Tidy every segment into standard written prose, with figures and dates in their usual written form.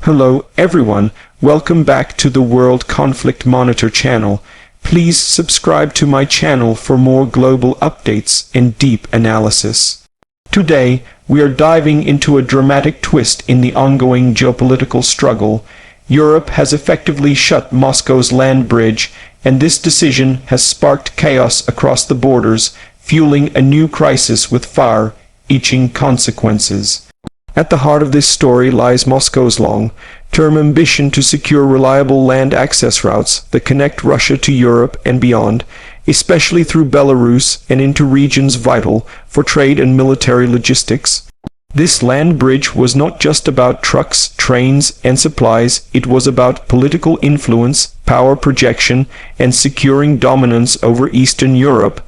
Hello everyone, welcome back to the World Conflict Monitor channel. Please subscribe to my channel for more global updates and deep analysis. Today, we are diving into a dramatic twist in the ongoing geopolitical struggle. Europe has effectively shut Moscow's land bridge, and this decision has sparked chaos across the borders, fueling a new crisis with far-reaching consequences. At the heart of this story lies Moscow's long-term ambition to secure reliable land access routes that connect Russia to Europe and beyond, especially through Belarus and into regions vital for trade and military logistics. This land bridge was not just about trucks, trains, and supplies, it was about political influence, power projection, and securing dominance over Eastern Europe.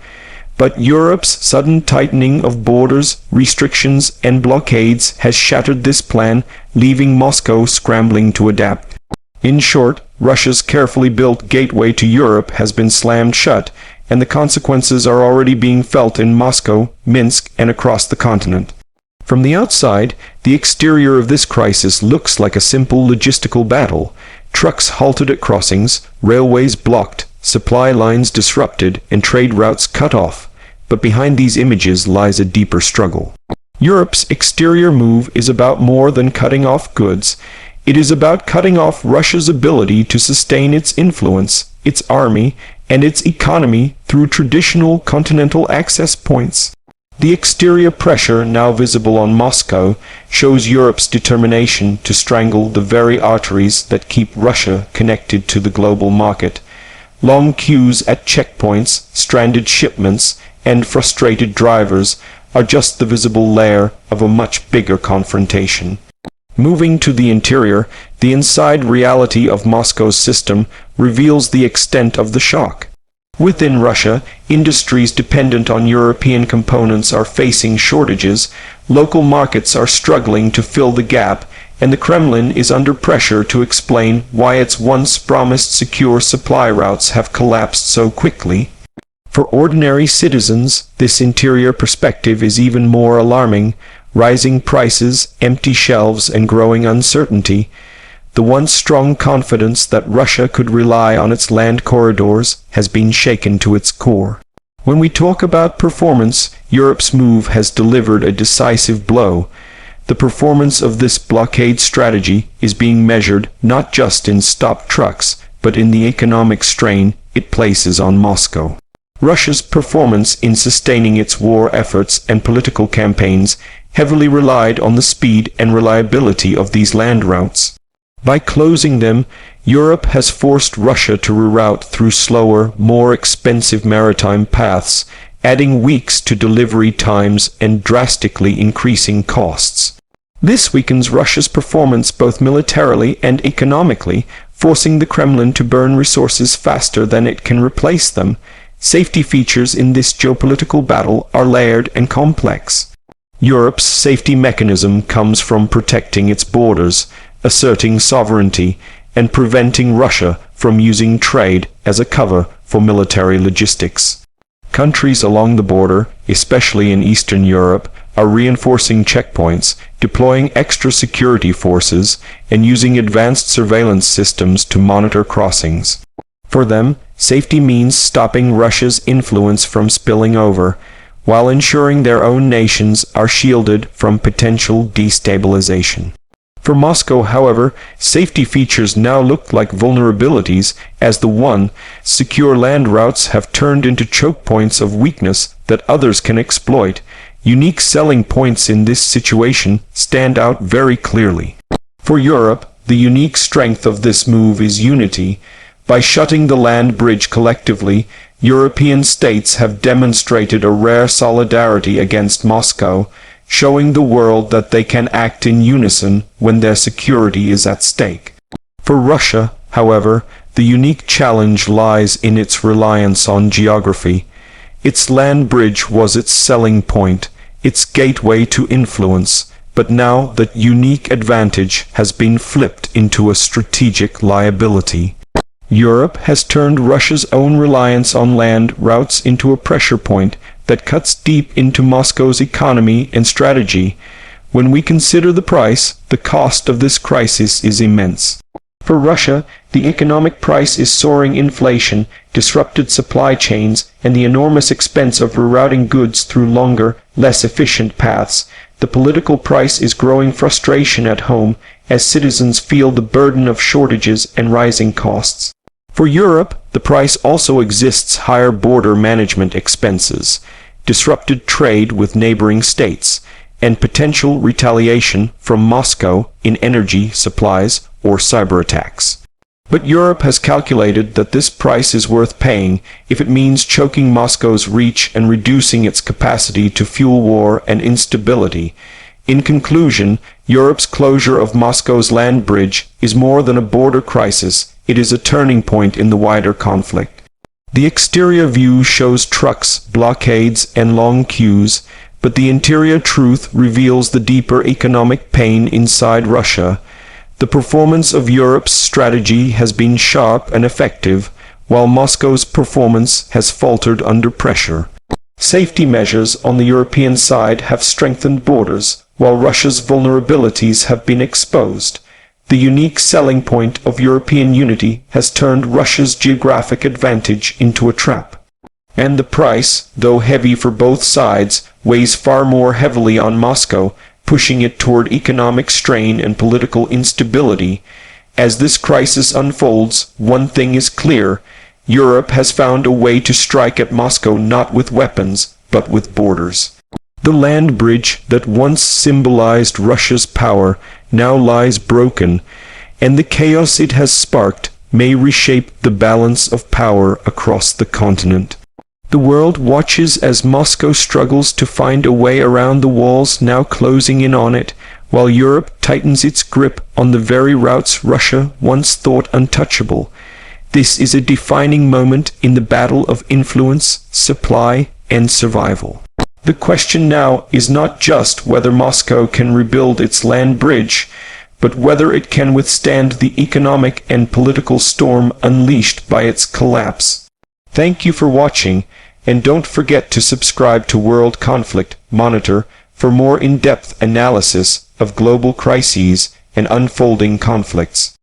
But Europe's sudden tightening of borders, restrictions, and blockades has shattered this plan, leaving Moscow scrambling to adapt. In short, Russia's carefully built gateway to Europe has been slammed shut, and the consequences are already being felt in Moscow, Minsk, and across the continent. From the outside, the exterior of this crisis looks like a simple logistical battle. Trucks halted at crossings, railways blocked, supply lines disrupted, and trade routes cut off. But behind these images lies a deeper struggle. Europe's exterior move is about more than cutting off goods. It is about cutting off Russia's ability to sustain its influence, its army, and its economy through traditional continental access points. The exterior pressure now visible on Moscow shows Europe's determination to strangle the very arteries that keep Russia connected to the global market. Long queues at checkpoints, stranded shipments, and frustrated drivers are just the visible layer of a much bigger confrontation. Moving to the interior, the inside reality of Moscow's system reveals the extent of the shock. Within Russia, industries dependent on European components are facing shortages, local markets are struggling to fill the gap, and the Kremlin is under pressure to explain why its once promised secure supply routes have collapsed so quickly. For ordinary citizens, this interior perspective is even more alarming. Rising prices, empty shelves, and growing uncertainty. The once strong confidence that Russia could rely on its land corridors has been shaken to its core. When we talk about performance, Europe's move has delivered a decisive blow. The performance of this blockade strategy is being measured not just in stopped trucks, but in the economic strain it places on Moscow. Russia's performance in sustaining its war efforts and political campaigns heavily relied on the speed and reliability of these land routes. By closing them, Europe has forced Russia to reroute through slower, more expensive maritime paths, adding weeks to delivery times and drastically increasing costs. This weakens Russia's performance both militarily and economically, forcing the Kremlin to burn resources faster than it can replace them. Safety features in this geopolitical battle are layered and complex. Europe's safety mechanism comes from protecting its borders, asserting sovereignty, and preventing Russia from using trade as a cover for military logistics. Countries along the border, especially in Eastern Europe, are reinforcing checkpoints, deploying extra security forces, and using advanced surveillance systems to monitor crossings. For them, safety means stopping Russia's influence from spilling over, while ensuring their own nations are shielded from potential destabilization. For Moscow, however, safety features now look like vulnerabilities, as the secure land routes have turned into choke points of weakness that others can exploit. Unique selling points in this situation stand out very clearly. For Europe, the unique strength of this move is unity. By shutting the land bridge collectively, European states have demonstrated a rare solidarity against Moscow, showing the world that they can act in unison when their security is at stake. For Russia, however, the unique challenge lies in its reliance on geography. Its land bridge was its selling point, its gateway to influence, but now that unique advantage has been flipped into a strategic liability. Europe has turned Russia's own reliance on land routes into a pressure point that cuts deep into Moscow's economy and strategy. When we consider the price, the cost of this crisis is immense. For Russia, the economic price is soaring inflation, disrupted supply chains, and the enormous expense of rerouting goods through longer, less efficient paths. The political price is growing frustration at home, as citizens feel the burden of shortages and rising costs. For Europe, the price also exists higher border management expenses, disrupted trade with neighboring states, and potential retaliation from Moscow in energy supplies or cyber attacks. But Europe has calculated that this price is worth paying if it means choking Moscow's reach and reducing its capacity to fuel war and instability. In conclusion, Europe's closure of Moscow's land bridge is more than a border crisis, it is a turning point in the wider conflict. The exterior view shows trucks, blockades, and long queues, but the interior truth reveals the deeper economic pain inside Russia. The performance of Europe's strategy has been sharp and effective, while Moscow's performance has faltered under pressure. Safety measures on the European side have strengthened borders, while Russia's vulnerabilities have been exposed. The unique selling point of European unity has turned Russia's geographic advantage into a trap. And the price, though heavy for both sides, weighs far more heavily on Moscow, pushing it toward economic strain and political instability. As this crisis unfolds, one thing is clear: Europe has found a way to strike at Moscow not with weapons, but with borders. The land bridge that once symbolized Russia's power now lies broken, and the chaos it has sparked may reshape the balance of power across the continent. The world watches as Moscow struggles to find a way around the walls now closing in on it, while Europe tightens its grip on the very routes Russia once thought untouchable. This is a defining moment in the battle of influence, supply, and survival. The question now is not just whether Moscow can rebuild its land bridge, but whether it can withstand the economic and political storm unleashed by its collapse. Thank you for watching, and don't forget to subscribe to World Conflict Monitor for more in-depth analysis of global crises and unfolding conflicts.